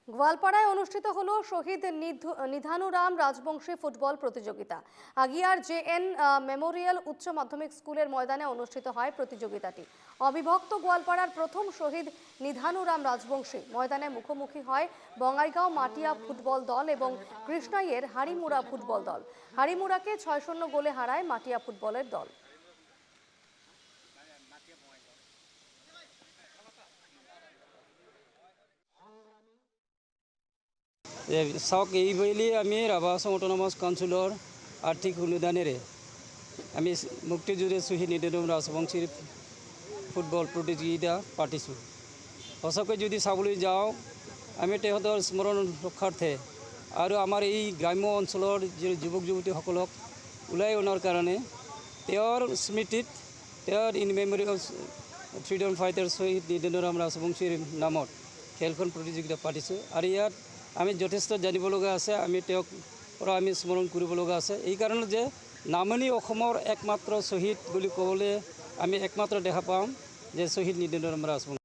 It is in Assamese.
গোয়ালপাড়ায় অনুষ্ঠিত হলো শহীদ নিধানুরাম রাজবংশী ফুটবল প্রতিযোগিতা। আগিয়ার জেএন মেমোরিয়াল উচ্চ মাধ্যমিক স্কুলের ময়দানে অনুষ্ঠিত হয় প্রতিযোগিতাটি। অবিভক্ত গোয়ালপাড়ার প্রথম শহীদ নিধানুরাম রাজবংশী ময়দানে মুখোমুখি হয় বঙ্গাইগাঁও মাটিয়া ফুটবল দল এবং কৃষ্ণাইয়ের হাড়িমুড়া ফুটবল দল। হাড়িমুড়াকে 6-0 গোলে হারায় মাটিয়া ফুটবলের দল। চাওক এইবেলি আমি রাভা আসাম অটোনমাস কাউন্সিলৰ আৰ্থিক অনুদানেৰে আমি মুক্তিযুঁজৰ শ্বহীদ নিধানুৰাম ৰাজবংশীৰ ফুটবল প্ৰতিযোগিতা পাতিছোঁ। সঁচাকৈ যদি চাবলৈ যাওঁ আমি তেখেতৰ স্মৰণ ৰক্ষাৰ্থে আৰু আমাৰ এই গ্ৰাম্য অঞ্চলৰ যি যুৱক যুৱতীসকলক ওলাই অনাৰ কাৰণে তেওঁৰ স্মৃতিত তেওঁৰ in memory of freedom fighter শ্বহীদ নিধানুৰাম ৰাজবংশীৰ নামত খেলখন প্ৰতিযোগিতা পাতিছোঁ। আৰু ইয়াত আমি যথেষ্ট জানিব লগা আছে, আমি তেওঁক পৰা আমি স্মৰণ কৰিব লগা আছে। এই কাৰণে যে নামনি অসমৰ একমাত্ৰ শ্বহীদ বুলি ক'বলৈ আমি একমাত্ৰ দেখা পাওঁ যে শ্বহীদ নিধানুৰাম ৰাজবংশী।